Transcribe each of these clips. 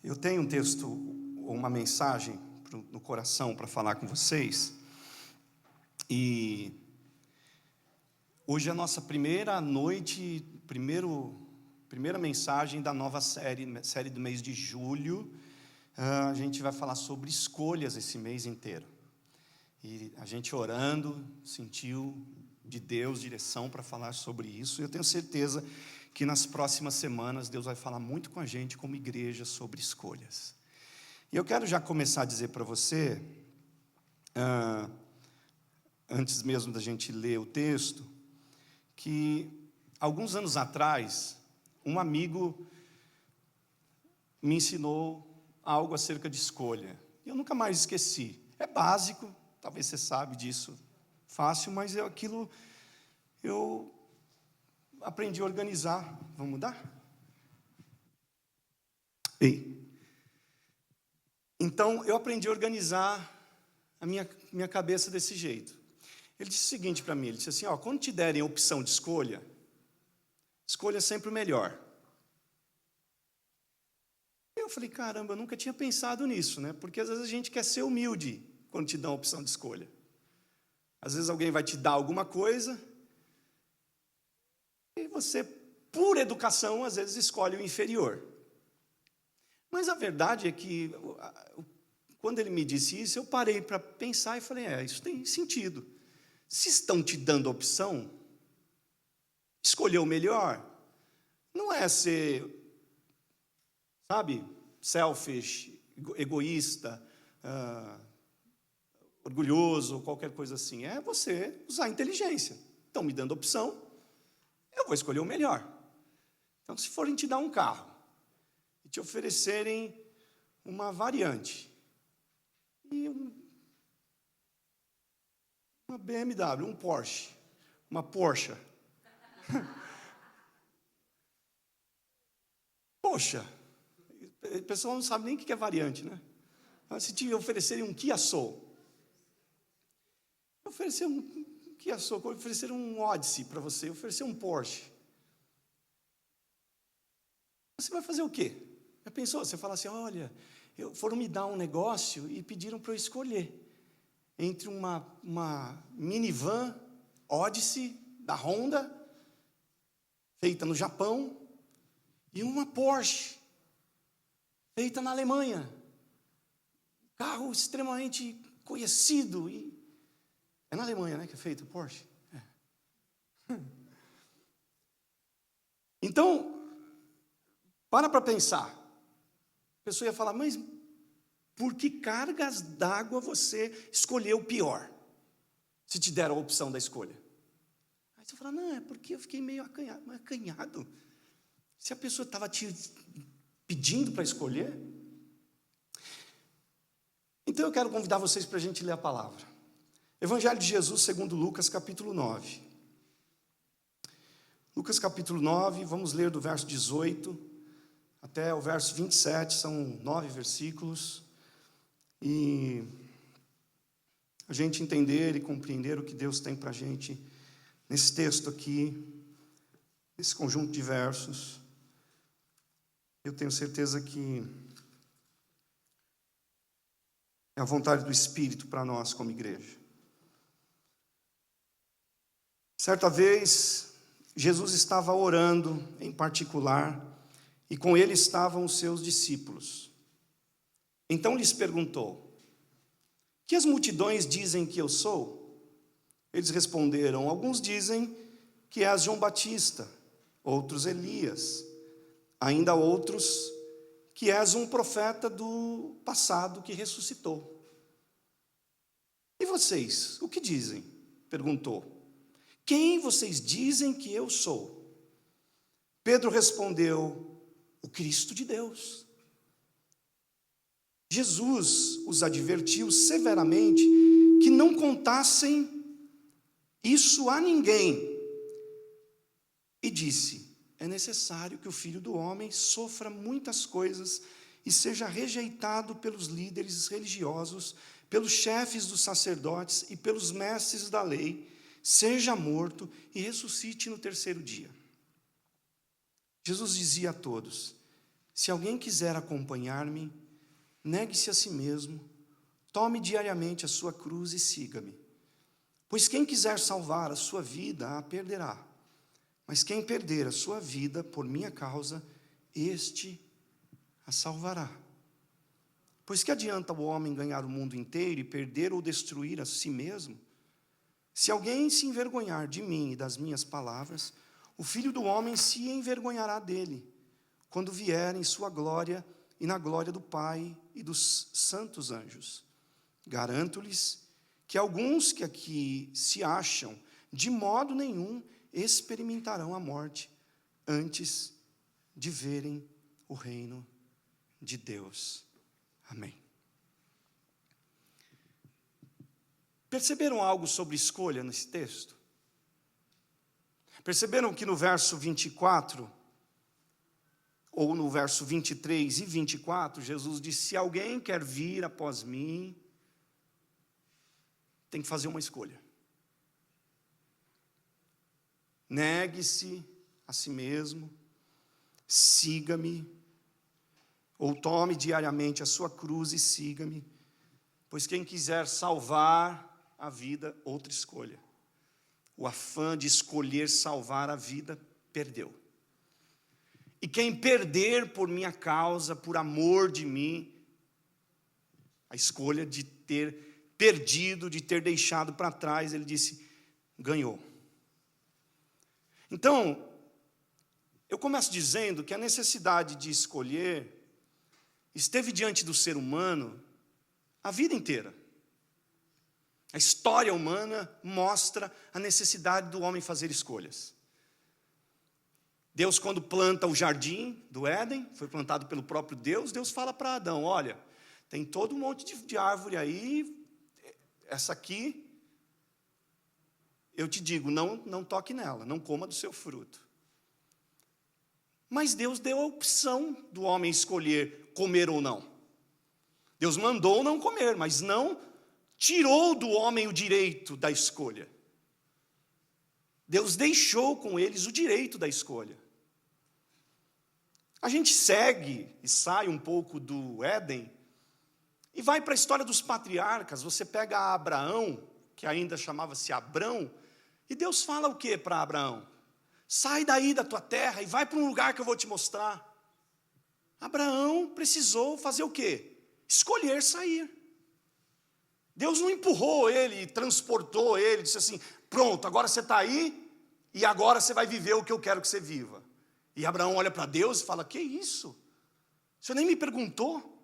Eu tenho um texto, uma mensagem no coração para falar com vocês. E hoje é a nossa primeira noite, primeira mensagem da nova série do mês de julho. A gente vai falar sobre escolhas esse mês inteiro. E a gente orando, sentiu de Deus direção para falar sobre isso. E eu tenho certeza que nas próximas semanas Deus vai falar muito com a gente como igreja sobre escolhas. E eu quero já começar a dizer para você, antes mesmo da gente ler o texto, que alguns anos atrás, um amigo me ensinou algo acerca de escolha. E eu nunca mais esqueci. É básico, talvez você sabe disso fácil, mas aquilo eu aprendi a organizar. Vamos mudar? Ei. Então, eu aprendi a organizar a minha cabeça desse jeito. Ele disse o seguinte para mim, ele disse assim, quando te derem a opção de escolha, escolha sempre o melhor. Eu falei, caramba, eu nunca tinha pensado nisso, né? Porque às vezes a gente quer ser humilde quando te dão a opção de escolha. Às vezes alguém vai te dar alguma coisa e você, por educação, às vezes escolhe o inferior. Mas a verdade é que, quando ele me disse isso, eu parei para pensar e falei, isso tem sentido. Se estão te dando a opção, escolher o melhor, não é ser, selfish, egoísta, orgulhoso, qualquer coisa assim. É você usar a inteligência. Estão me dando opção, eu vou escolher o melhor. Então, se forem te dar um carro e te oferecerem uma variante e uma BMW, um Porsche, uma Porsche. Poxa, o pessoal não sabe nem o que é variante, né? Se te oferecerem um Kia Soul, oferecer um Kia Soul, oferecer um Odyssey para você, oferecer um Porsche, você vai fazer o quê? Já pensou? Você fala assim, olha, foram me dar um negócio e pediram para eu escolher entre uma minivan Odyssey da Honda, feita no Japão, e uma Porsche, feita na Alemanha. Carro extremamente conhecido. É na Alemanha, né, que é feito o Porsche? É. Então, para pensar. A pessoa ia falar, mas por que cargas d'água você escolheu o pior? Se te deram a opção da escolha. Aí você fala, não, é porque eu fiquei meio acanhado. Mas acanhado? Se a pessoa estava te pedindo para escolher. Então eu quero convidar vocês para a gente ler a palavra. Evangelho de Jesus segundo Lucas, capítulo 9. Lucas, capítulo 9, vamos ler do verso 18 até o verso 27, são 9 versículos. E a gente entender e compreender o que Deus tem para a gente nesse texto aqui, nesse conjunto de versos. Eu tenho certeza que é a vontade do Espírito para nós como igreja. Certa vez, Jesus estava orando em particular, e com ele estavam os seus discípulos. Então lhes perguntou, que as multidões dizem que eu sou? Eles responderam, alguns dizem que és João Batista, outros Elias, ainda outros que és um profeta do passado que ressuscitou. E vocês, o que dizem? Perguntou. Quem vocês dizem que eu sou? Pedro respondeu, o Cristo de Deus. Jesus os advertiu severamente que não contassem isso a ninguém. E disse, é necessário que o Filho do Homem sofra muitas coisas e seja rejeitado pelos líderes religiosos, pelos chefes dos sacerdotes e pelos mestres da lei, seja morto e ressuscite no terceiro dia. Jesus dizia a todos, Se alguém quiser acompanhar-me, negue-se a si mesmo, tome diariamente a sua cruz e siga-me. Pois quem quiser salvar a sua vida, a perderá. Mas quem perder a sua vida por minha causa, este a salvará. Pois que adianta o homem ganhar o mundo inteiro e perder ou destruir a si mesmo? Se alguém se envergonhar de mim e das minhas palavras, o Filho do Homem se envergonhará dele, quando vier em sua glória e na glória do Pai e dos santos anjos. Garanto-lhes que alguns que aqui se acham, de modo nenhum experimentarão a morte antes de verem o reino de Deus. Amém. Perceberam algo sobre escolha nesse texto? Perceberam que no verso 24, ou no verso 23 e 24, Jesus disse: se alguém quer vir após mim, tem que fazer uma escolha. Negue-se a si mesmo, siga-me, ou tome diariamente a sua cruz e siga-me, pois quem quiser salvar a vida, outra escolha. O afã de escolher salvar a vida, perdeu. E quem perder por minha causa, por amor de mim, a escolha de ter perdido, de ter deixado para trás, ele disse, ganhou. Então, eu começo dizendo que a necessidade de escolher esteve diante do ser humano a vida inteira. A história humana mostra a necessidade do homem fazer escolhas. Deus, quando planta o jardim do Éden, foi plantado pelo próprio Deus, Deus fala para Adão, olha, tem todo um monte de árvore aí, essa aqui, eu te digo, não toque nela, não coma do seu fruto. Mas Deus deu a opção do homem escolher comer ou não. Deus mandou não comer, mas não tirou do homem o direito da escolha. Deus deixou com eles o direito da escolha. A gente segue e sai um pouco do Éden e vai para a história dos patriarcas. Você pega Abraão, que ainda chamava-se Abrão, e Deus fala o que para Abraão? Sai daí da tua terra e vai para um lugar que eu vou te mostrar. Abraão precisou fazer o quê? Escolher sair. Deus não empurrou ele, transportou ele, disse assim, pronto, agora você está aí e agora você vai viver o que eu quero que você viva. E Abraão olha para Deus e fala, que isso? O senhor nem me perguntou?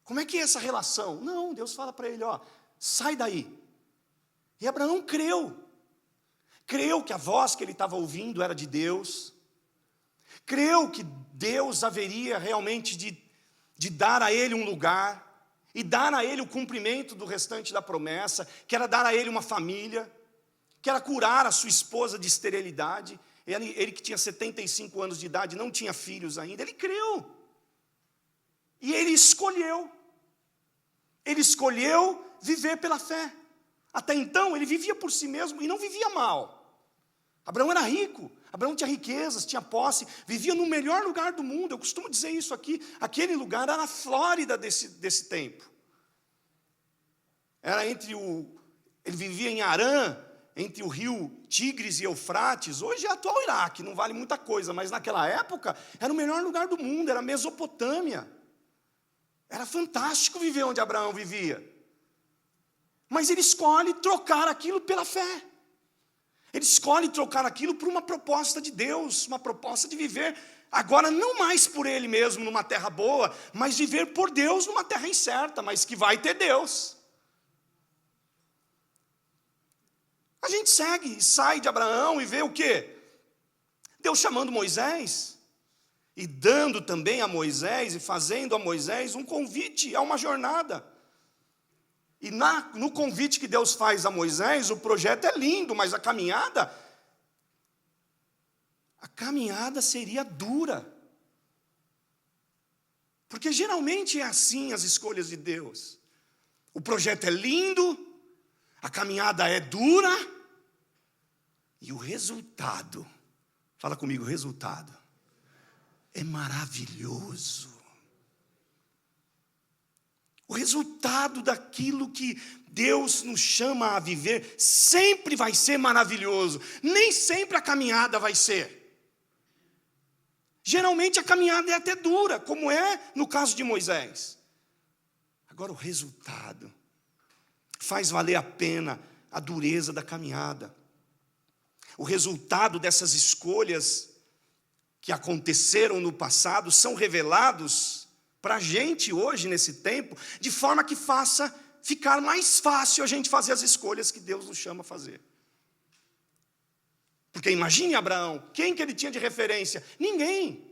Como é que é essa relação? Não, Deus fala para ele, ó, sai daí. E Abraão creu. Creu que a voz que ele estava ouvindo era de Deus. Creu que Deus haveria realmente de dar a ele um lugar e dar a ele o cumprimento do restante da promessa, que era dar a ele uma família, que era curar a sua esposa de esterilidade. Ele que tinha 75 anos de idade, não tinha filhos ainda, ele creu. E ele escolheu. Ele escolheu viver pela fé. Até então, ele vivia por si mesmo e não vivia mal. Abraão era rico, Abraão tinha riquezas, tinha posse, vivia no melhor lugar do mundo. Eu costumo dizer isso aqui, aquele lugar era a Flórida desse tempo. Era ele vivia em Harã, entre o rio Tigres e Eufrates. Hoje é atual Iraque, não vale muita coisa, mas naquela época era o melhor lugar do mundo, era a Mesopotâmia. Era fantástico viver onde Abraão vivia. Mas ele escolhe trocar aquilo pela fé. Ele escolhe trocar aquilo por uma proposta de Deus, uma proposta de viver, agora não mais por ele mesmo numa terra boa, mas viver por Deus numa terra incerta, mas que vai ter Deus. A gente segue e sai de Abraão e vê o quê? Deus chamando Moisés, e dando também a Moisés, e fazendo a Moisés um convite a uma jornada. E no convite que Deus faz a Moisés, o projeto é lindo, mas a caminhada seria dura. Porque geralmente é assim as escolhas de Deus. O projeto é lindo, a caminhada é dura, e o resultado, fala comigo, resultado, é maravilhoso. O resultado daquilo que Deus nos chama a viver sempre vai ser maravilhoso. Nem sempre a caminhada vai ser. Geralmente a caminhada é até dura, como é no caso de Moisés. Agora o resultado faz valer a pena a dureza da caminhada. O resultado dessas escolhas que aconteceram no passado são revelados para a gente hoje, nesse tempo, de forma que faça ficar mais fácil a gente fazer as escolhas que Deus nos chama a fazer. Porque imagine Abraão, quem que ele tinha de referência? Ninguém.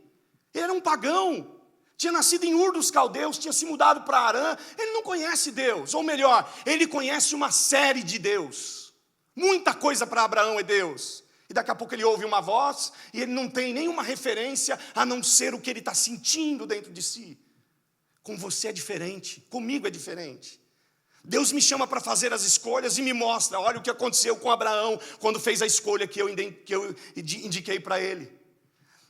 Ele era um pagão, tinha nascido em Ur dos Caldeus, tinha se mudado para Harã, ele não conhece Deus, ou melhor, ele conhece uma série de Deus. Muita coisa para Abraão é Deus. E daqui a pouco ele ouve uma voz, e ele não tem nenhuma referência, a não ser o que ele está sentindo dentro de si. Com você é diferente, comigo é diferente. Deus me chama para fazer as escolhas e me mostra, olha o que aconteceu com Abraão, quando fez a escolha que eu indiquei para ele.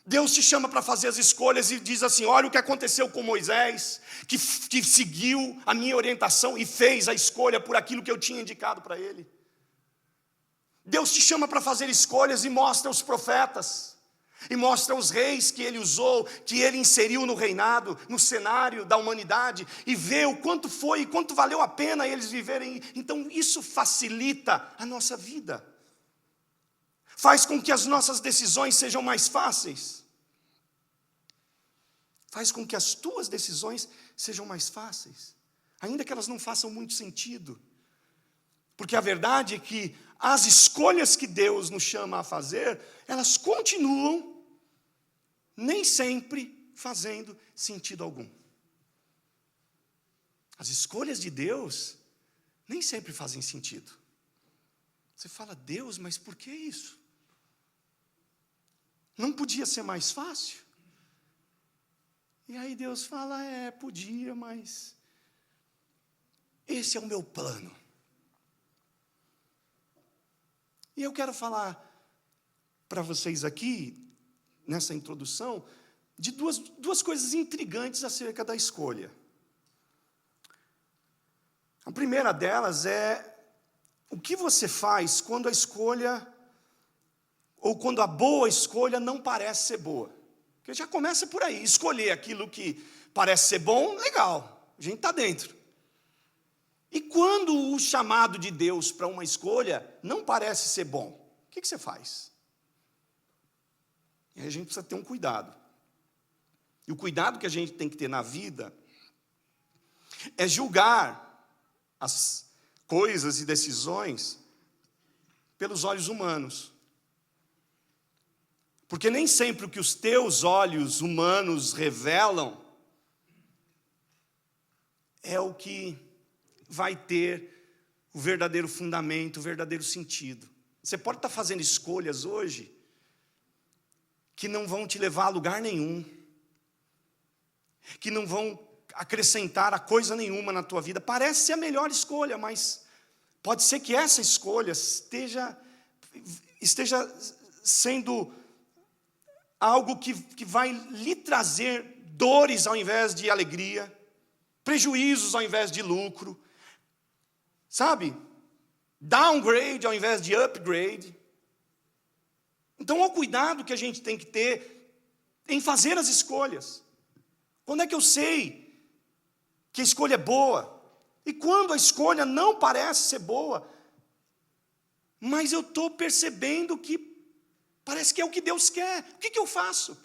Deus te chama para fazer as escolhas e diz assim, olha o que aconteceu com Moisés, que seguiu a minha orientação e fez a escolha por aquilo que eu tinha indicado para ele. Deus te chama para fazer escolhas e mostra os profetas, e mostra os reis que ele usou, que ele inseriu no reinado, no cenário da humanidade, e vê o quanto foi e quanto valeu a pena eles viverem. Então isso facilita a nossa vida, faz com que as nossas decisões sejam mais fáceis, faz com que as tuas decisões sejam mais fáceis, ainda que elas não façam muito sentido, porque a verdade é que as escolhas que Deus nos chama a fazer, elas continuam nem sempre fazendo sentido algum. As escolhas de Deus nem sempre fazem sentido. Você fala, Deus, mas por que isso? Não podia ser mais fácil? E aí Deus fala, podia, mas esse é o meu plano. E eu quero falar para vocês aqui, nessa introdução, de duas coisas intrigantes acerca da escolha. A primeira delas é o que você faz quando a escolha, ou quando a boa escolha não parece ser boa. Porque já começa por aí, escolher aquilo que parece ser bom, legal, a gente está dentro. E quando o chamado de Deus para uma escolha não parece ser bom, o que você faz? E aí a gente precisa ter um cuidado. E o cuidado que a gente tem que ter na vida é julgar as coisas e decisões pelos olhos humanos. Porque nem sempre o que os teus olhos humanos revelam é o que vai ter o verdadeiro fundamento, o verdadeiro sentido. Você pode estar fazendo escolhas hoje que não vão te levar a lugar nenhum, que não vão acrescentar a coisa nenhuma na tua vida. Parece ser a melhor escolha, mas pode ser que essa escolha esteja sendo algo que vai lhe trazer dores ao invés de alegria, prejuízos ao invés de lucro, sabe? Downgrade ao invés de upgrade. Então, olha o cuidado que a gente tem que ter em fazer as escolhas. Quando é que eu sei que a escolha é boa? E quando a escolha não parece ser boa, mas eu estou percebendo que parece que é o que Deus quer. O que eu faço?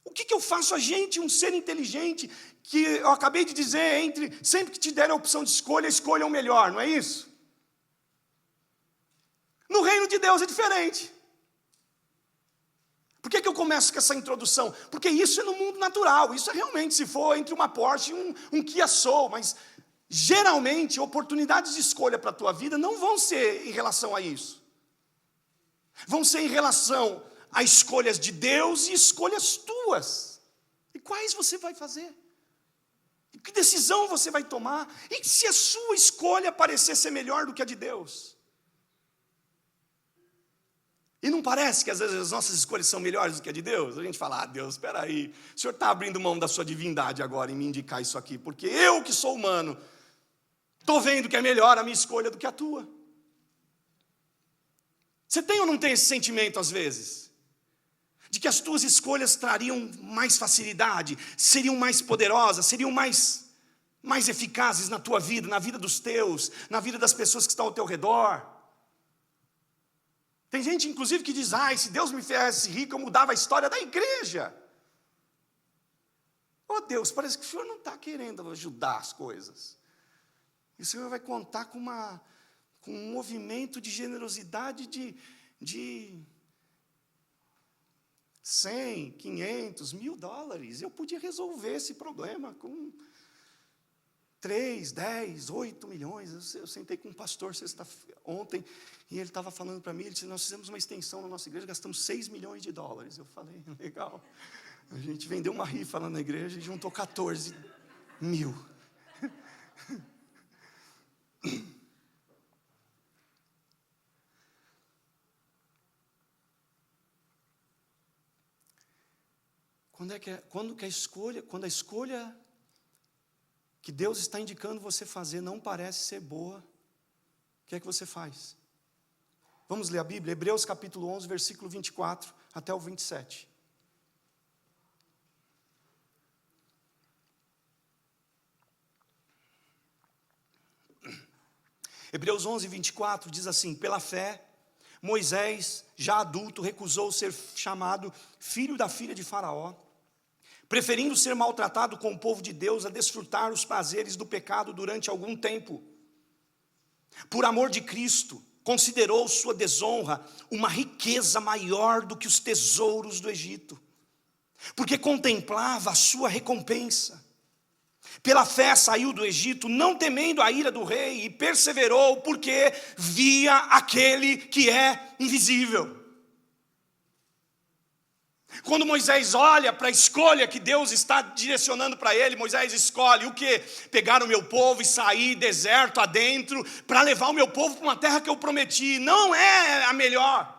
O que eu faço? A gente, um ser inteligente, que eu acabei de dizer, sempre que te der a opção de escolha, escolha o melhor, não é isso? No reino de Deus é diferente. Por que eu começo com essa introdução? Porque isso é no mundo natural, isso é realmente, se for entre uma Porsche e um Kia Soul, mas geralmente oportunidades de escolha para a tua vida não vão ser em relação a isso. Vão ser em relação a escolhas de Deus e escolhas tuas. E quais você vai fazer? E que decisão você vai tomar? E se a sua escolha parecer ser melhor do que a de Deus? E não parece que às vezes as nossas escolhas são melhores do que a de Deus? A gente fala, Deus, espera aí, o Senhor está abrindo mão da sua divindade agora em me indicar isso aqui, porque eu que sou humano, estou vendo que é melhor a minha escolha do que a tua. Você tem ou não tem esse sentimento às vezes? De que as tuas escolhas trariam mais facilidade, seriam mais poderosas, seriam mais eficazes na tua vida, na vida dos teus, na vida das pessoas que estão ao teu redor. Tem gente, inclusive, que diz, se Deus me fizesse rico, eu mudava a história da igreja. Oh Deus, parece que o Senhor não está querendo ajudar as coisas. E o Senhor vai contar com um movimento de generosidade de 100, 500, $1.000. Eu podia resolver esse problema com 3, 10, 8 milhões. Eu sentei com um pastor ontem, e ele estava falando para mim, ele disse, nós fizemos uma extensão na nossa igreja, gastamos $6 milhões. Eu falei, legal. A gente vendeu uma rifa lá na igreja e juntou 14 mil. Quando a escolha que Deus está indicando você fazer não parece ser boa, o que é que você faz? Vamos ler a Bíblia, Hebreus capítulo 11, versículo 24 até o 27. Hebreus 11, 24 diz assim, pela fé, Moisés, já adulto, recusou ser chamado filho da filha de Faraó, preferindo ser maltratado com o povo de Deus a desfrutar os prazeres do pecado durante algum tempo. Por amor de Cristo, considerou sua desonra uma riqueza maior do que os tesouros do Egito, porque contemplava a sua recompensa. Pela fé saiu do Egito, não temendo a ira do rei, e perseverou, porque via aquele que é invisível. Quando Moisés olha para a escolha que Deus está direcionando para ele, Moisés escolhe o quê? Pegar o meu povo e sair deserto adentro, para levar o meu povo para uma terra que eu prometi. Não é a melhor.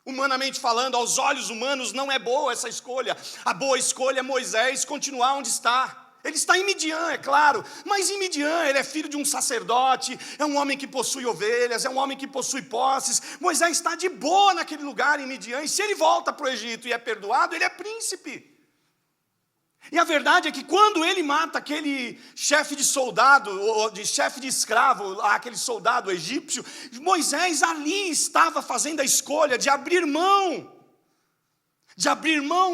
Humanamente falando, aos olhos humanos não é boa essa escolha. A boa escolha é Moisés continuar onde está. Ele está em Midian, é claro, mas em Midian ele é filho de um sacerdote, é um homem que possui ovelhas, é um homem que possui posses. Moisés está de boa naquele lugar em Midian, e se ele volta para o Egito e é perdoado, ele é príncipe. E a verdade é que quando ele mata aquele chefe de soldado, ou chefe de escravo, aquele soldado egípcio, Moisés ali estava fazendo a escolha de abrir mão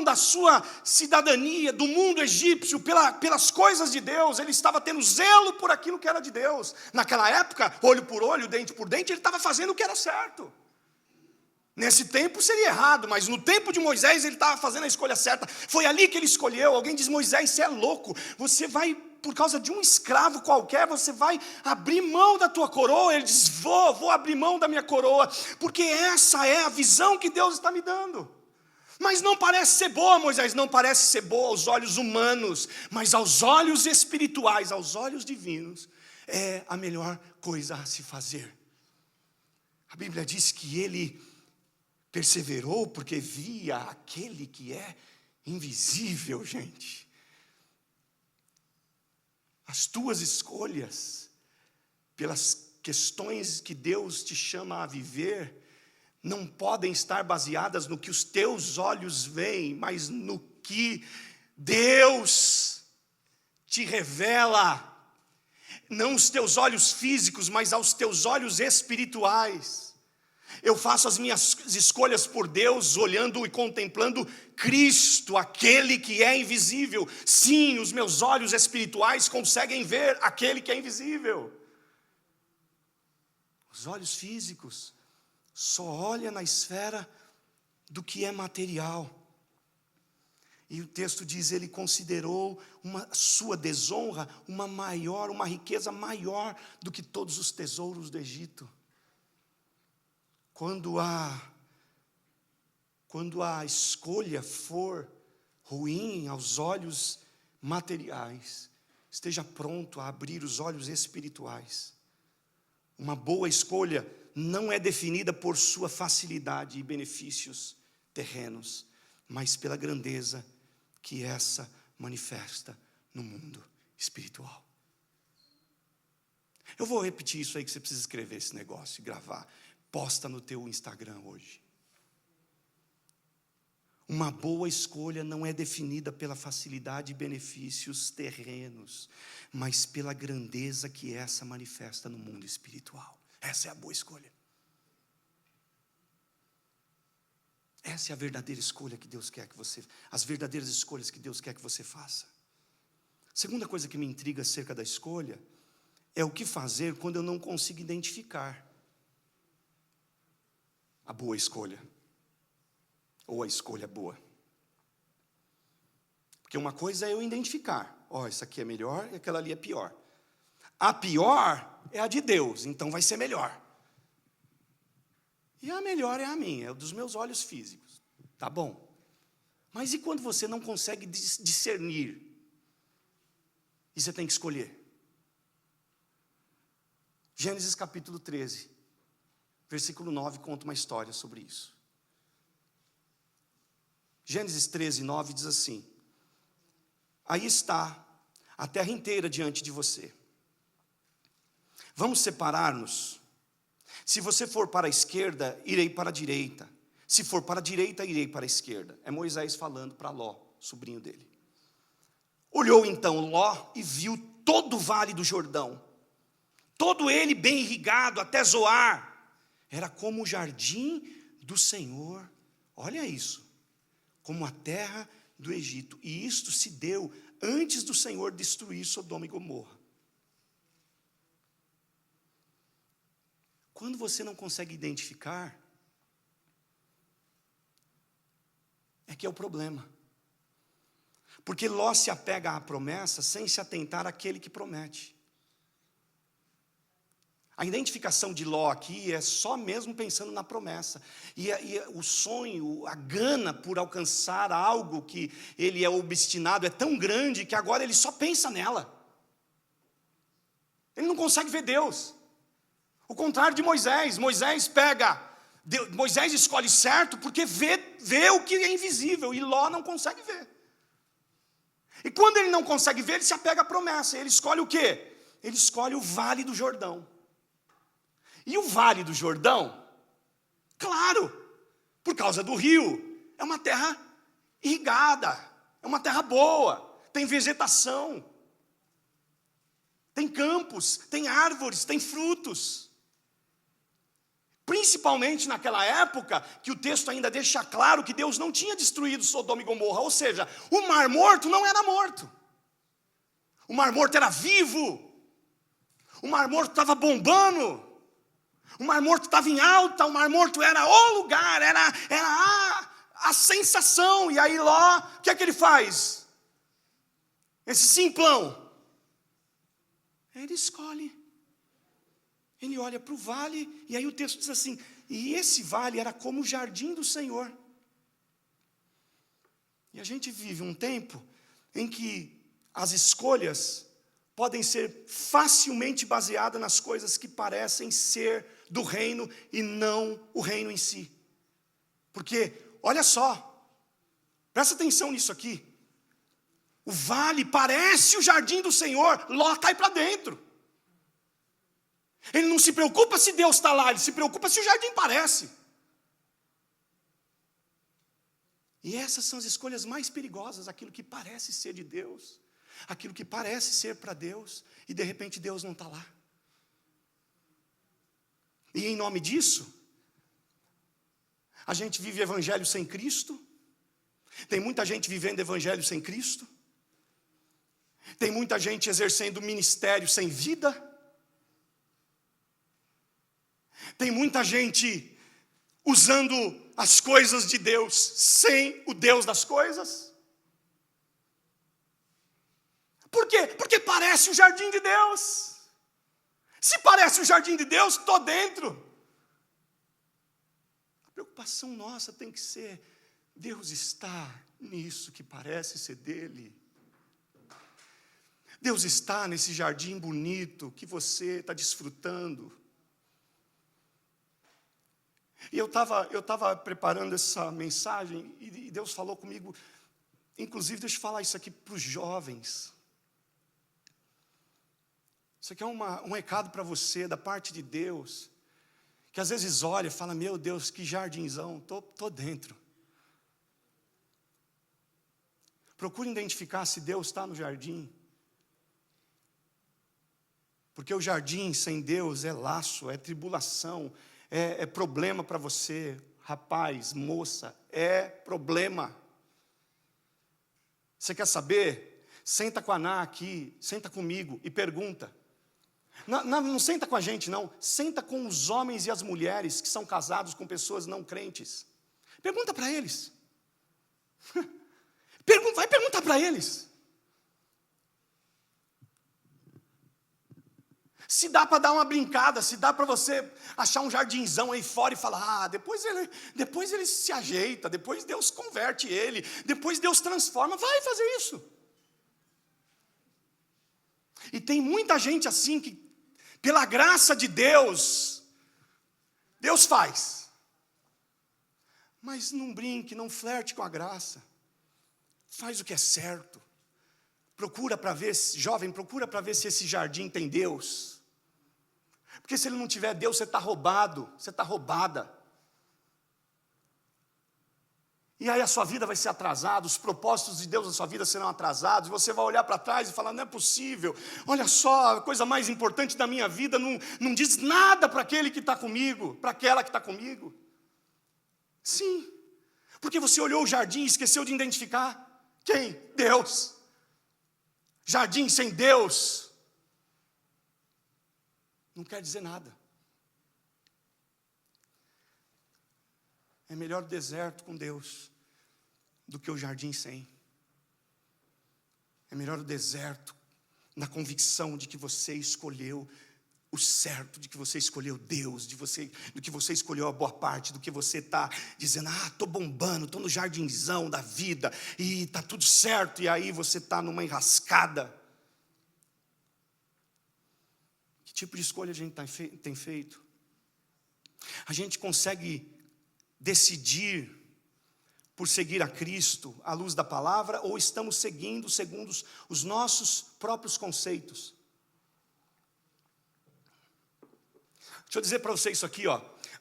da sua cidadania, do mundo egípcio, pelas coisas de Deus. Ele estava tendo zelo por aquilo que era de Deus. Naquela época, olho por olho, dente por dente, ele estava fazendo o que era certo. Nesse tempo seria errado, mas no tempo de Moisés ele estava fazendo a escolha certa. Foi ali que ele escolheu. Alguém diz, Moisés, você é louco, você vai, por causa de um escravo qualquer, você vai abrir mão da tua coroa. Ele diz, vou abrir mão da minha coroa, porque essa é a visão que Deus está me dando. Mas não parece ser boa, Moisés, não parece ser boa aos olhos humanos, mas aos olhos espirituais, aos olhos divinos, é a melhor coisa a se fazer. A Bíblia diz que ele perseverou porque via aquele que é invisível, gente. As tuas escolhas, pelas questões que Deus te chama a viver, não podem estar baseadas no que os teus olhos veem, mas no que Deus te revela. Não os teus olhos físicos, mas aos teus olhos espirituais. Eu faço as minhas escolhas por Deus, olhando e contemplando Cristo, aquele que é invisível. Sim, os meus olhos espirituais conseguem ver aquele que é invisível. Os olhos físicos só olha na esfera do que é material. E o texto diz, ele considerou sua desonra uma riqueza maior do que todos os tesouros do Egito. Quando a escolha for ruim aos olhos materiais, esteja pronto a abrir os olhos espirituais. Uma boa escolha não é definida por sua facilidade e benefícios terrenos, mas pela grandeza que essa manifesta no mundo espiritual. Eu vou repetir isso aí, que você precisa escrever esse negócio e gravar. Posta no teu Instagram hoje. Uma boa escolha não é definida pela facilidade e benefícios terrenos, mas pela grandeza que essa manifesta no mundo espiritual. Essa é a boa escolha. Essa é a verdadeira escolha que Deus quer que você, as verdadeiras escolhas que Deus quer que você faça. Segunda coisa que me intriga acerca da escolha é o que fazer quando eu não consigo identificar a boa escolha ou a escolha boa. Porque uma coisa é eu identificar, isso aqui é melhor e aquela ali é pior. A pior é a de Deus, então vai ser melhor. E a melhor é a minha, é dos meus olhos físicos. Tá bom. Mas e quando você não consegue discernir? E você tem que escolher? Gênesis capítulo 13, versículo 9, conta uma história sobre isso. Gênesis 13, 9 diz assim: aí está a terra inteira diante de você. Vamos separar-nos. Se você for para a esquerda, irei para a direita. Se for para a direita, irei para a esquerda. É Moisés falando para Ló, sobrinho dele. Olhou então Ló e viu todo o vale do Jordão, todo ele bem irrigado até Zoar. Era como o jardim do Senhor. Olha isso. Como a terra do Egito. E isto se deu antes do Senhor destruir Sodoma e Gomorra. Quando você não consegue identificar, é que é o problema. Porque Ló se apega à promessa sem se atentar àquele que promete. A identificação de Ló aqui é só mesmo pensando na promessa. E o sonho, a gana por alcançar algo que ele é obstinado é tão grande que agora ele só pensa nela. Ele não consegue ver Deus. O contrário de Moisés. Moisés escolhe certo porque vê o que é invisível. E Ló não consegue ver. E quando ele não consegue ver, ele se apega à promessa. Ele escolhe o quê? Ele escolhe o Vale do Jordão. E o Vale do Jordão, claro, por causa do rio, é uma terra irrigada, é uma terra boa, tem vegetação, tem campos, tem árvores, tem frutos. Principalmente naquela época, que o texto ainda deixa claro que Deus não tinha destruído Sodoma e Gomorra, ou seja, o Mar Morto não era morto. O Mar Morto era vivo. O Mar Morto estava bombando. O Mar Morto estava em alta, o Mar Morto era o lugar, era a sensação. E aí Ló, o que é que ele faz? Esse simplão. Ele escolhe. Ele olha para o vale, e aí o texto diz assim: e esse vale era como o jardim do Senhor. E a gente vive um tempo em que as escolhas podem ser facilmente baseadas nas coisas que parecem ser do reino e não o reino em si. Porque, olha só, presta atenção nisso aqui. O vale parece o jardim do Senhor, Ló cai para dentro. Ele não se preocupa se Deus está lá, ele se preocupa se o jardim parece. E essas são as escolhas mais perigosas, aquilo que parece ser de Deus, aquilo que parece ser para Deus, e de repente Deus não está lá. E em nome disso, a gente vive evangelho sem Cristo, tem muita gente vivendo evangelho sem Cristo, tem muita gente exercendo ministério sem vida, tem muita gente usando as coisas de Deus sem o Deus das coisas. Por quê? Porque parece o jardim de Deus. Se parece o jardim de Deus, estou dentro. A preocupação nossa tem que ser: Deus está nisso que parece ser dele. Deus está nesse jardim bonito que você está desfrutando. E eu estava preparando essa mensagem e Deus falou comigo, inclusive, deixa eu falar isso aqui para os jovens. Isso aqui é um recado para você, da parte de Deus, que às vezes olha e fala, meu Deus, que jardinzão, tô dentro. Procure identificar se Deus está no jardim. Porque o jardim sem Deus é laço, é tribulação, é problema para você, rapaz, moça, é problema. Você quer saber? Senta com a Ana aqui, senta comigo e pergunta. Não senta com a gente, não. Senta com os homens e as mulheres que são casados com pessoas não crentes. Pergunta para eles. Vai perguntar para eles. Se dá para dar uma brincada, se dá para você achar um jardinzão aí fora e falar, depois ele se ajeita, depois Deus converte ele, depois Deus transforma, vai fazer isso. E tem muita gente assim que, pela graça de Deus, Deus faz. Mas não brinque, não flerte com a graça. Faz o que é certo. Procura para ver, jovem, procura para ver se esse jardim tem Deus. Porque se ele não tiver Deus, você está roubado, você está roubada. E aí a sua vida vai ser atrasada, os propósitos de Deus na sua vida serão atrasados, e você vai olhar para trás e falar, não é possível, olha só, a coisa mais importante da minha vida não diz nada para aquele que está comigo, para aquela que está comigo. Sim, porque você olhou o jardim e esqueceu de identificar quem? Deus. Jardim sem Deus não quer dizer nada. É melhor o deserto com Deus do que o jardim sem. É melhor o deserto na convicção de que você escolheu o certo, de que você escolheu Deus, do que você escolheu a boa parte, do que você está dizendo, estou bombando, estou no jardinzão da vida, e está tudo certo, e aí você está numa enrascada. Que tipo de escolha a gente tem feito? A gente consegue decidir por seguir a Cristo à luz da palavra, ou estamos seguindo segundo os nossos próprios conceitos? Deixa eu dizer para você isso aqui,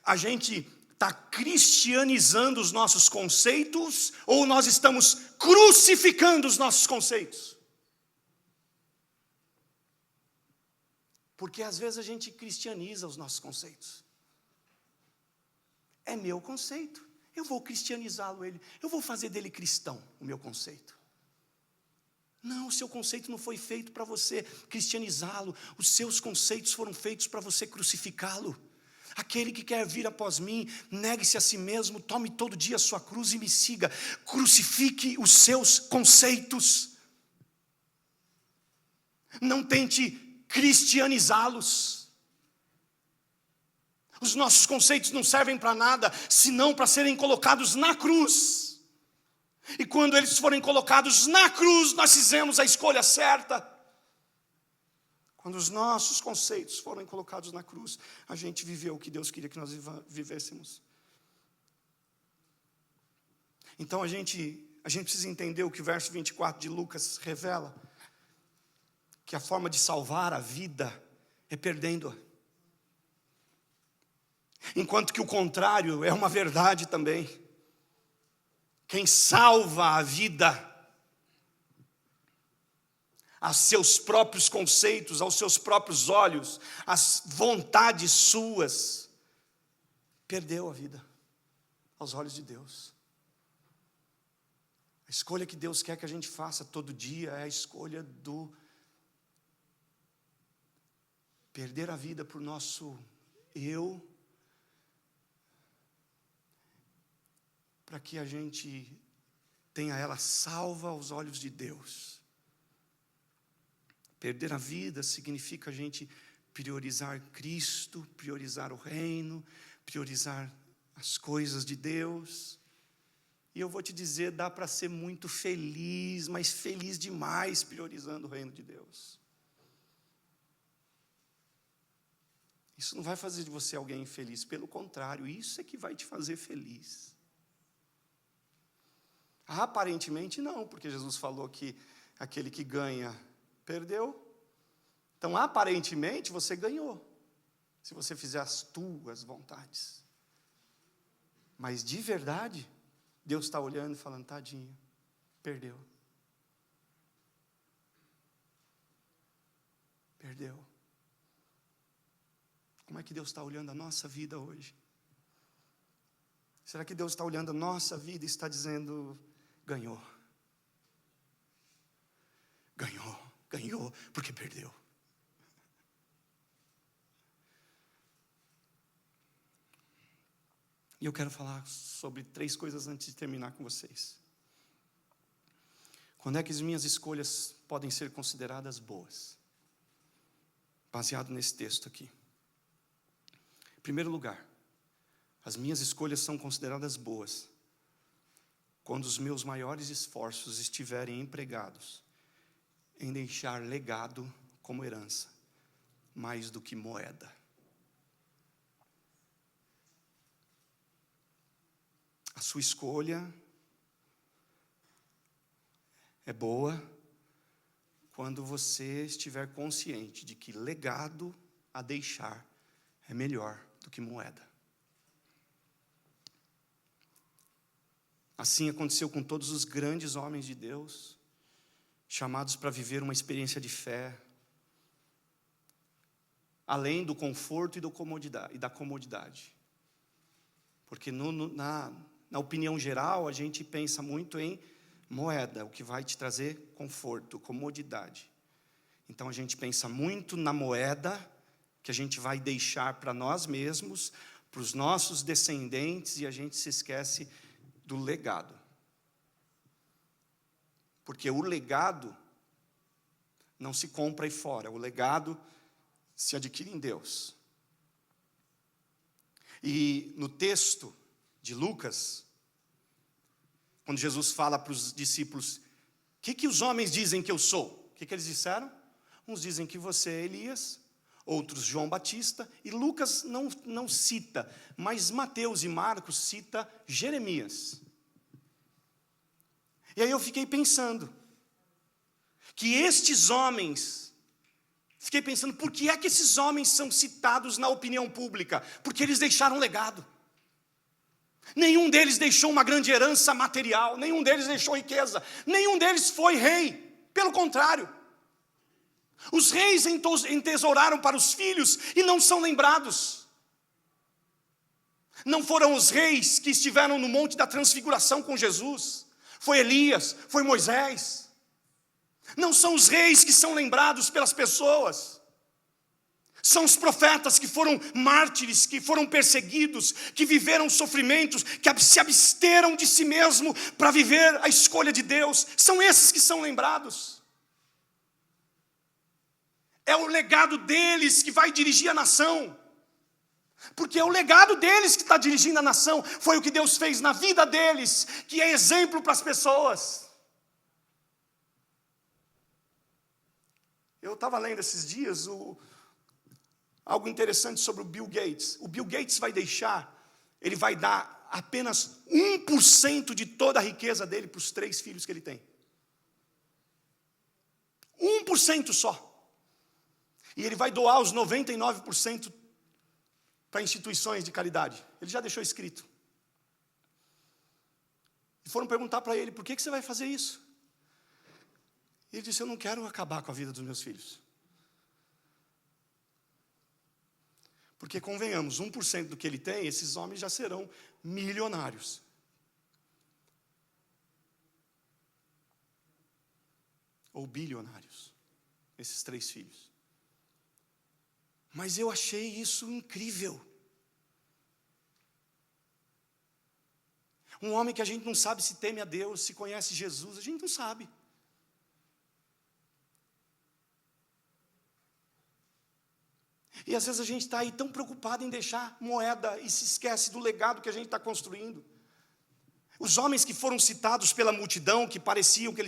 a gente está cristianizando os nossos conceitos, ou nós estamos crucificando os nossos conceitos? Porque às vezes a gente cristianiza os nossos conceitos. É meu conceito, eu vou cristianizá-lo, eu vou fazer dele cristão, o meu conceito. Não, o seu conceito não foi feito para você cristianizá-lo, os seus conceitos foram feitos para você crucificá-lo. Aquele que quer vir após mim, negue-se a si mesmo, tome todo dia a sua cruz e me siga. Crucifique os seus conceitos. Não tente cristianizá-los. Os nossos conceitos não servem para nada, senão para serem colocados na cruz. E quando eles forem colocados na cruz, nós fizemos a escolha certa. Quando os nossos conceitos forem colocados na cruz, a gente viveu o que Deus queria que nós vivêssemos. Então a gente precisa entender o que o verso 24 de Lucas revela, que a forma de salvar a vida é perdendo-a. Enquanto que o contrário é uma verdade também. Quem salva a vida a seus próprios conceitos, aos seus próprios olhos, às vontades suas, perdeu a vida aos olhos de Deus. A escolha que Deus quer que a gente faça todo dia é a escolha do perder a vida por nosso eu, para que a gente tenha ela salva aos olhos de Deus. Perder a vida significa a gente priorizar Cristo, priorizar o reino, priorizar as coisas de Deus. E eu vou te dizer, dá para ser muito feliz, mas feliz demais priorizando o reino de Deus. Isso não vai fazer de você alguém infeliz. Pelo contrário, isso é que vai te fazer feliz. Aparentemente não, porque Jesus falou que aquele que ganha, perdeu. Então, aparentemente, você ganhou, se você fizer as tuas vontades. Mas, de verdade, Deus está olhando e falando, tadinho, perdeu. Perdeu. Como é que Deus está olhando a nossa vida hoje? Será que Deus está olhando a nossa vida e está dizendo, ganhou? Ganhou, porque perdeu. E eu quero falar sobre 3 coisas antes de terminar com vocês. Quando é que as minhas escolhas podem ser consideradas boas? Baseado nesse texto aqui. Em primeiro lugar, as minhas escolhas são consideradas boas quando os meus maiores esforços estiverem empregados em deixar legado como herança, mais do que moeda. A sua escolha é boa quando você estiver consciente de que legado a deixar é melhor do que moeda. Assim aconteceu com todos os grandes homens de Deus, chamados para viver uma experiência de fé, além do conforto e da comodidade. Porque na opinião geral, a gente pensa muito em moeda, o que vai te trazer conforto, comodidade. Então a gente pensa muito na moeda, que a gente vai deixar para nós mesmos, para os nossos descendentes, e a gente se esquece do legado. Porque o legado não se compra aí fora, o legado se adquire em Deus. E no texto de Lucas, quando Jesus fala para os discípulos, o que os homens dizem que eu sou? O que eles disseram? Uns dizem que você é Elias, outros João Batista, e Lucas não cita, mas Mateus e Marcos cita Jeremias. E aí eu fiquei pensando, que estes homens, por que é que esses homens são citados na opinião pública? Porque eles deixaram legado. Nenhum deles deixou uma grande herança material, nenhum deles deixou riqueza, nenhum deles foi rei, pelo contrário. Os reis entesouraram para os filhos e não são lembrados. Não foram os reis que estiveram no Monte da Transfiguração com Jesus, foi Elias, foi Moisés. Não são os reis que são lembrados pelas pessoas. São os profetas que foram mártires, que foram perseguidos, que viveram sofrimentos, que se absteram de si mesmo para viver a escolha de Deus. São esses que são lembrados. É o legado deles que vai dirigir a nação. Porque é o legado deles que está dirigindo a nação. Foi o que Deus fez na vida deles, que é exemplo para as pessoas. Eu estava lendo esses dias algo interessante sobre o Bill Gates. O Bill Gates ele vai dar apenas 1% de toda a riqueza dele para os 3 filhos que ele tem. 1% só. E ele vai doar os 99% para instituições de caridade. Ele já deixou escrito. E foram perguntar para ele, por que você vai fazer isso? E ele disse, eu não quero acabar com a vida dos meus filhos. Porque, convenhamos, 1% do que ele tem, esses homens já serão milionários. Ou bilionários, esses 3 filhos. Mas eu achei isso incrível. Um homem que a gente não sabe se teme a Deus, se conhece Jesus, a gente não sabe. E às vezes a gente está aí tão preocupado em deixar moeda e se esquece do legado que a gente está construindo. Os homens que foram citados pela multidão, que pareciam que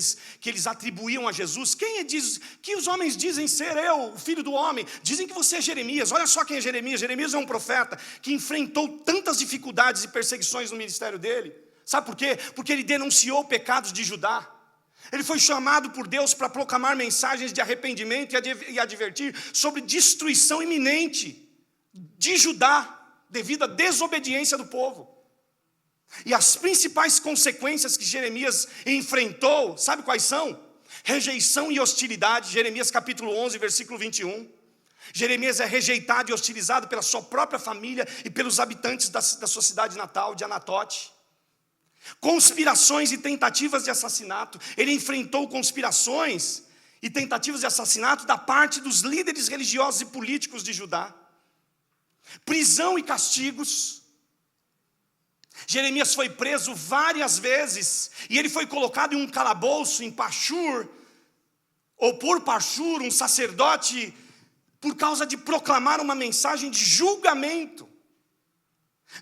eles atribuíam a Jesus, que os homens dizem ser eu, o filho do homem? Dizem que você é Jeremias. Olha só quem é Jeremias. Jeremias é um profeta que enfrentou tantas dificuldades e perseguições no ministério dele. Sabe por quê? Porque ele denunciou pecados de Judá. Ele foi chamado por Deus para proclamar mensagens de arrependimento e advertir sobre destruição iminente de Judá, devido à desobediência do povo. E as principais consequências que Jeremias enfrentou, sabe quais são? Rejeição e hostilidade. Jeremias capítulo 11, versículo 21. Jeremias é rejeitado e hostilizado pela sua própria família e pelos habitantes da sua cidade natal, de Anatote. Conspirações e tentativas de assassinato. Ele enfrentou conspirações e tentativas de assassinato da parte dos líderes religiosos e políticos de Judá. Prisão e castigos. Jeremias foi preso várias vezes, e ele foi colocado em um calabouço em Pashur, ou por Pashur, um sacerdote, por causa de proclamar uma mensagem de julgamento.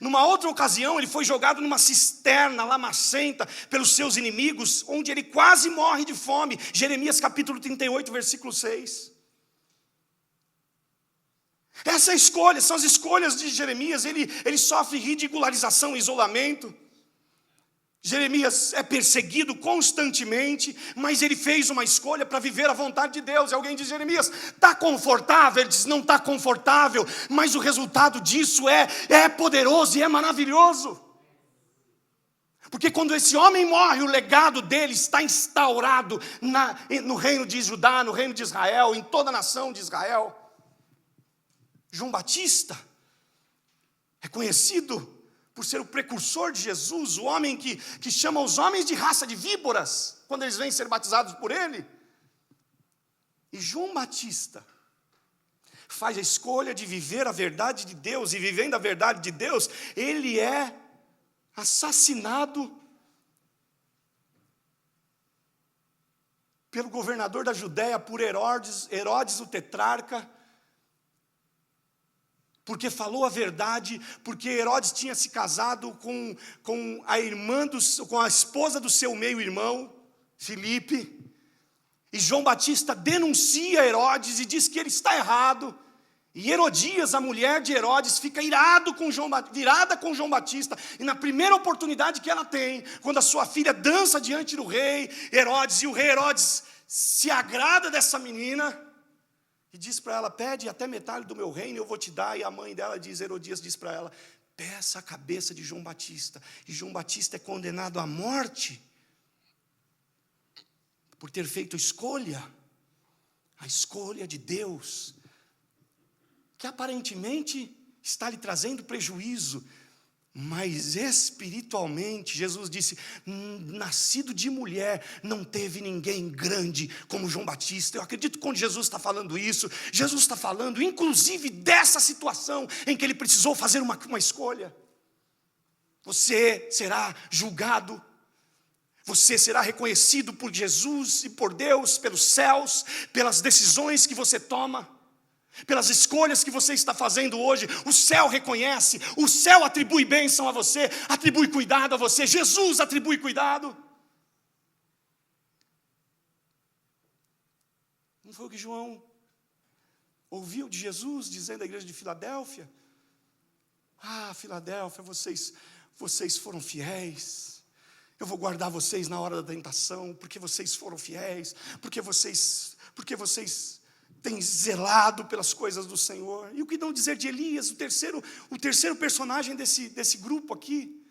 Numa outra ocasião, ele foi jogado numa cisterna lamacenta pelos seus inimigos, onde ele quase morre de fome. Jeremias capítulo 38, versículo 6. Essa é a escolha, são as escolhas de Jeremias. Ele sofre ridicularização e isolamento. Jeremias é perseguido constantemente, mas ele fez uma escolha para viver a vontade de Deus. E alguém diz: Jeremias, está confortável? Ele diz: não está confortável, mas o resultado disso é poderoso e é maravilhoso. Porque quando esse homem morre, o legado dele está instaurado no reino de Judá, no reino de Israel, em toda a nação de Israel. João Batista é conhecido por ser o precursor de Jesus, o homem que chama os homens de raça de víboras, quando eles vêm ser batizados por ele. E João Batista faz a escolha de viver a verdade de Deus, e vivendo a verdade de Deus, ele é assassinado pelo governador da Judéia, por Herodes o tetrarca, porque falou a verdade, porque Herodes tinha se casado com a esposa do seu meio-irmão, Filipe, e João Batista denuncia Herodes e diz que ele está errado, e Herodias, a mulher de Herodes, fica virada com João Batista, e na primeira oportunidade que ela tem, quando a sua filha dança diante do rei Herodes, e o rei Herodes se agrada dessa menina, e diz para ela: pede até metade do meu reino, eu vou te dar. E a mãe dela diz, Herodias diz para ela: peça a cabeça de João Batista. E João Batista é condenado à morte, por ter feito a escolha de Deus, que aparentemente está lhe trazendo prejuízo, mas espiritualmente, Jesus disse: nascido de mulher, não teve ninguém grande como João Batista. Eu acredito que quando Jesus está falando isso, Jesus está falando inclusive dessa situação em que ele precisou fazer uma escolha. Você será julgado, você será reconhecido por Jesus e por Deus, pelos céus, pelas decisões que você toma, pelas escolhas que você está fazendo hoje. O céu reconhece, o céu atribui bênção a você, atribui cuidado a você. Jesus atribui cuidado. Não foi o que João ouviu de Jesus dizendo à igreja de Filadélfia? Filadélfia, vocês foram fiéis. Eu vou guardar vocês na hora da tentação, porque vocês foram fiéis, porque vocês tem zelado pelas coisas do Senhor. E o que não dizer de Elias, o terceiro personagem desse grupo aqui,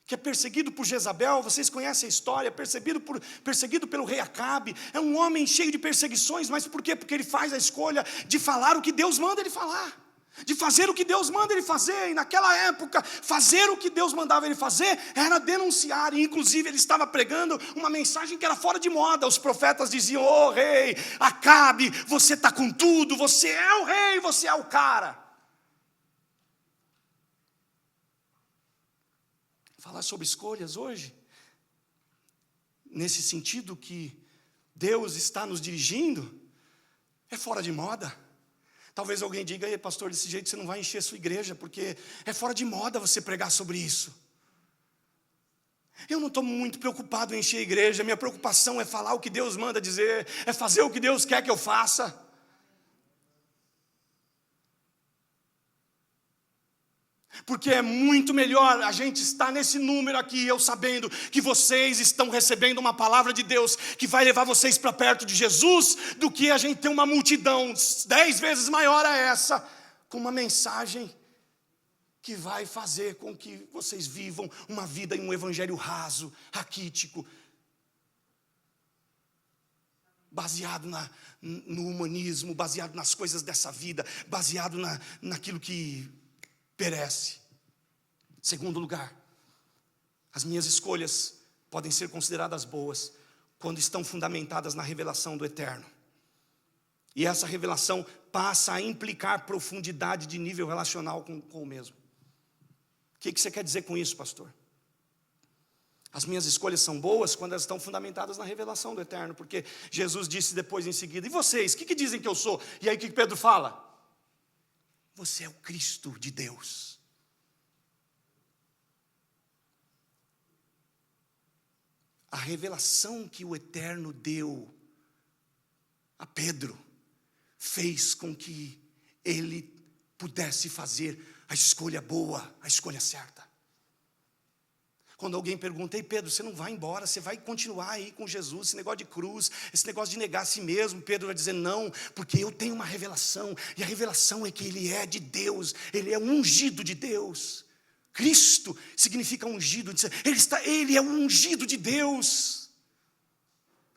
que é perseguido por Jezabel? Vocês conhecem a história, perseguido pelo rei Acabe. É um homem cheio de perseguições, mas por quê? Porque ele faz a escolha de falar o que Deus manda ele falar, de fazer o que Deus manda ele fazer. E naquela época, fazer o que Deus mandava ele fazer era denunciar, e inclusive ele estava pregando uma mensagem que era fora de moda. Os profetas diziam: ô rei Acabe, você está com tudo, você é o rei, você é o cara. Falar sobre escolhas hoje, nesse sentido que Deus está nos dirigindo, é fora de moda. Talvez alguém diga: ei, pastor, desse jeito você não vai encher a sua igreja, porque é fora de moda você pregar sobre isso. Eu não estou muito preocupado em encher a igreja. Minha preocupação é falar o que Deus manda dizer, é fazer o que Deus quer que eu faça. Porque é muito melhor a gente estar nesse número aqui, eu sabendo que vocês estão recebendo uma palavra de Deus que vai levar vocês para perto de Jesus, do que a gente ter uma multidão 10 vezes maior a essa, com uma mensagem que vai fazer com que vocês vivam uma vida em um evangelho raso, raquítico, baseado no humanismo, baseado nas coisas dessa vida, baseado naquilo que perece. Segundo lugar, as minhas escolhas podem ser consideradas boas quando estão fundamentadas na revelação do Eterno. E essa revelação passa a implicar profundidade de nível relacional com o mesmo. O que você quer dizer com isso, pastor? As minhas escolhas são boas quando elas estão fundamentadas na revelação do Eterno, porque Jesus disse depois em seguida: e vocês, o que dizem que eu sou? E aí o que Pedro fala? Você é o Cristo de Deus. A revelação que o Eterno deu a Pedro fez com que ele pudesse fazer a escolha boa, a escolha certa. Quando alguém pergunta: ei Pedro, você não vai embora, você vai continuar aí com Jesus, esse negócio de cruz, esse negócio de negar a si mesmo? Pedro vai dizer: não, porque eu tenho uma revelação, e a revelação é que Ele é de Deus, Ele é um ungido de Deus. Cristo significa ungido, Ele é um ungido de Deus.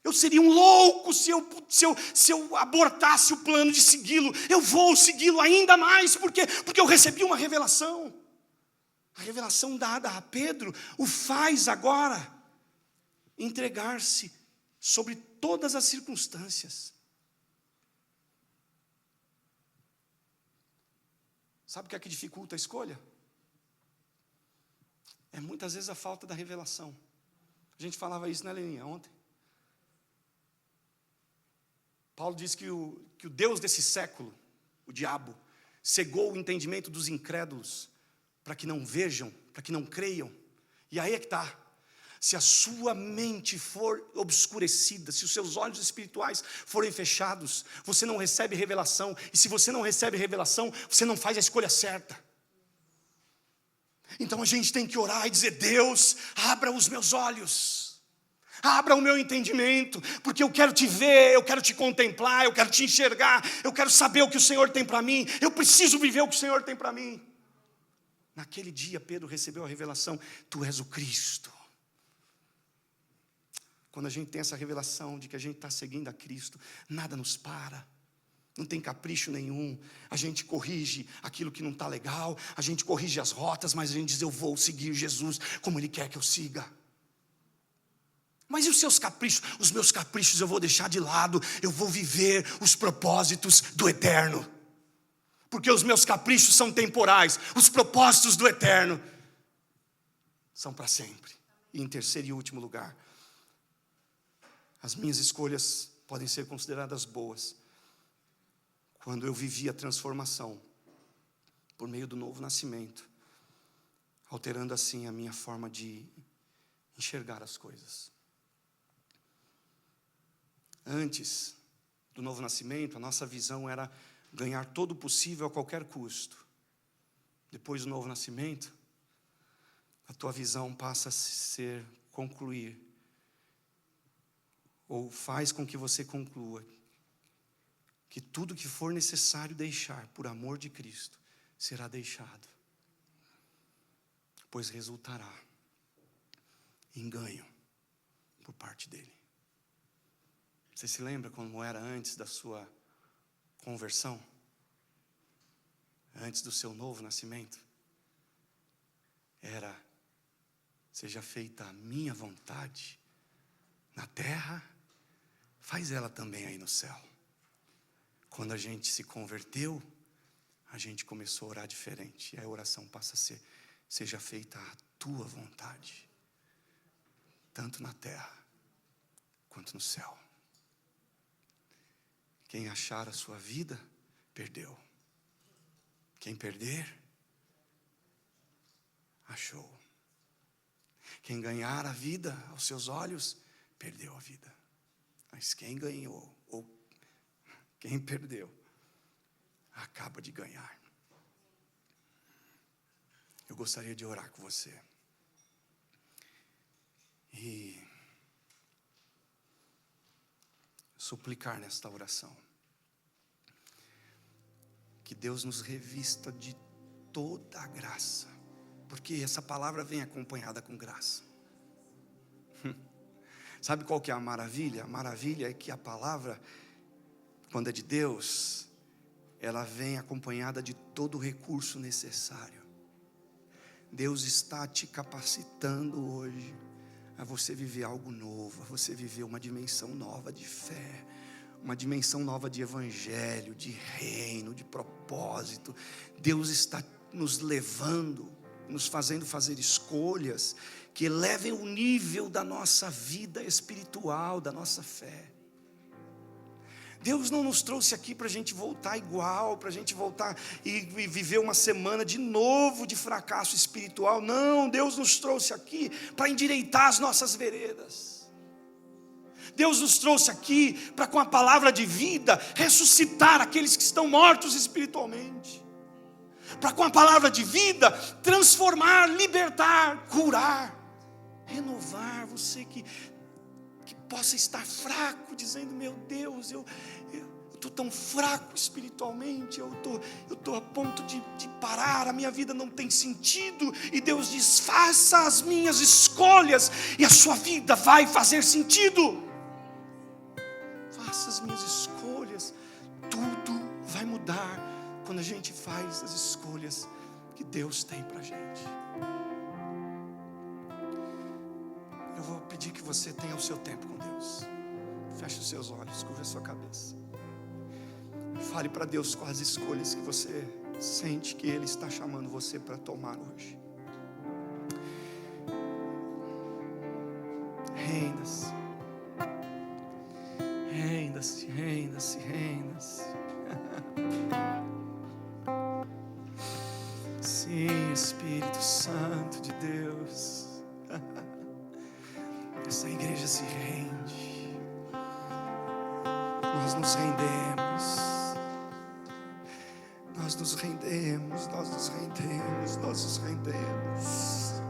Eu seria um louco se eu abortasse o plano de segui-lo. Eu vou segui-lo ainda mais, porque eu recebi uma revelação. A revelação dada a Pedro o faz agora entregar-se sobre todas as circunstâncias. Sabe o que é que dificulta a escolha? É muitas vezes a falta da revelação. A gente falava isso, né, Leninha, ontem. Paulo diz que o Deus desse século, o diabo, cegou o entendimento dos incrédulos, para que não vejam, para que não creiam. E aí é que está. Se a sua mente for obscurecida, se os seus olhos espirituais forem fechados, você não recebe revelação. E se você não recebe revelação, você não faz a escolha certa. Então a gente tem que orar e dizer: Deus, abra os meus olhos, abra o meu entendimento, porque eu quero te ver, eu quero te contemplar, eu quero te enxergar, eu quero saber o que o Senhor tem para mim, eu preciso viver o que o Senhor tem para mim. Naquele dia Pedro recebeu a revelação: tu és o Cristo. Quando a gente tem essa revelação de que a gente está seguindo a Cristo, nada nos para, não tem capricho nenhum. A gente corrige aquilo que não está legal, a gente corrige as rotas, mas a gente diz: eu vou seguir Jesus como Ele quer que eu siga. Mas e os seus caprichos? Os meus caprichos eu vou deixar de lado, eu vou viver os propósitos do Eterno. Porque os meus caprichos são temporais, os propósitos do Eterno são para sempre. E em terceiro e último lugar, as minhas escolhas podem ser consideradas boas quando eu vivi a transformação por meio do novo nascimento, alterando assim a minha forma de enxergar as coisas. Antes do novo nascimento, a nossa visão era ganhar todo o possível a qualquer custo. Depois do novo nascimento, a tua visão passa a ser concluir, ou faz com que você conclua que tudo que for necessário deixar por amor de Cristo será deixado, pois resultará em ganho por parte dele. Você se lembra como era antes da sua conversão? Antes do seu novo nascimento? Era: seja feita a minha vontade na terra, faz ela também aí no céu. Quando a gente se converteu, a gente começou a orar diferente. E a oração passa a ser: seja feita a tua vontade, tanto na terra quanto no céu. Quem achar a sua vida, perdeu. Quem perder, achou. Quem ganhar a vida aos seus olhos, perdeu a vida. Mas quem ganhou, ou quem perdeu, acaba de ganhar. Eu gostaria de orar com você. E suplicar nesta oração que Deus nos revista de toda a graça, porque essa palavra vem acompanhada com graça. Sabe qual que é a maravilha? A maravilha é que a palavra, quando é de Deus, ela vem acompanhada de todo o recurso necessário. Deus está te capacitando hoje a você viver algo novo, a você viver uma dimensão nova de fé, uma dimensão nova de evangelho, de reino, de propósito. Deus está nos levando, nos fazendo fazer escolhas que elevem o nível da nossa vida espiritual, da nossa fé. Deus não nos trouxe aqui para a gente voltar igual, para a gente voltar e viver uma semana de novo de fracasso espiritual. Não, Deus nos trouxe aqui para endireitar as nossas veredas. Deus nos trouxe aqui para, com a palavra de vida, ressuscitar aqueles que estão mortos espiritualmente. Para, com a palavra de vida, transformar, libertar, curar, renovar. Você que possa estar fraco, dizendo: meu Deus, eu estou tão fraco espiritualmente, eu estou a ponto de parar, a minha vida não tem sentido. E Deus diz: faça as minhas escolhas e a sua vida vai fazer sentido. Faça as minhas escolhas, tudo vai mudar quando a gente faz as escolhas que Deus tem para a gente. Eu vou pedir que você tenha o seu tempo com Deus. Feche os seus olhos, curva a sua cabeça. Fale para Deus quais as escolhas que você sente que Ele está chamando você para tomar hoje. Renda-se. Renda-se, renda-se, renda-se. Sim, Espírito Santo de Deus. Essa igreja se rende. Nós nos rendemos. Nós nos rendemos, nós nos rendemos, nós nos rendemos.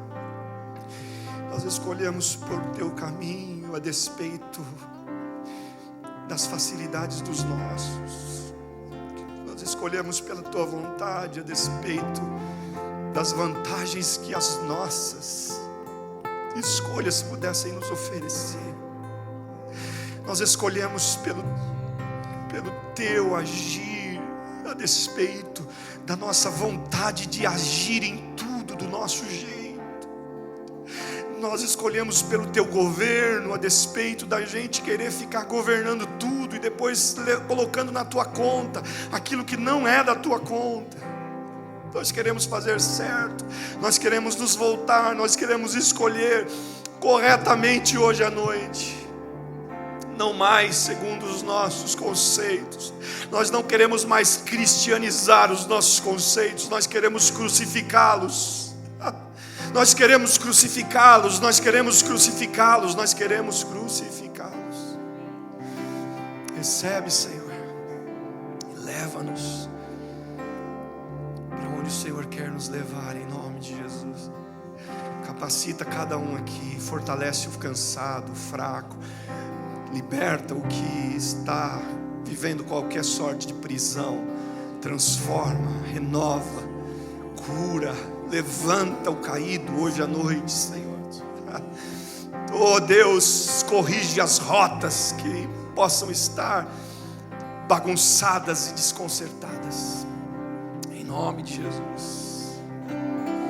Nós escolhemos por teu caminho a despeito das facilidades dos nossos. Nós escolhemos pela tua vontade a despeito das vantagens que as nossas escolhas pudessem nos oferecer. Nós escolhemos pelo teu agir, a despeito da nossa vontade de agir em tudo do nosso jeito. Nós escolhemos pelo teu governo, a despeito da gente querer ficar governando tudo e depois colocando na tua conta aquilo que não é da tua conta. Nós queremos fazer certo, nós queremos nos voltar, nós queremos escolher corretamente hoje à noite, não mais segundo os nossos conceitos. Nós não queremos mais cristianizar os nossos conceitos, nós queremos crucificá-los. Nós queremos crucificá-los, nós queremos crucificá-los, nós queremos crucificá-los. Recebe, Senhor, e leva-nos para onde o Senhor quer nos levar, em nome de Jesus. Capacita cada um aqui, fortalece o cansado, o fraco, liberta o que está vivendo qualquer sorte de prisão, transforma, renova, cura, levanta o caído hoje à noite, Senhor. Oh Deus, corrige as rotas que possam estar bagunçadas e desconcertadas, em nome de Jesus.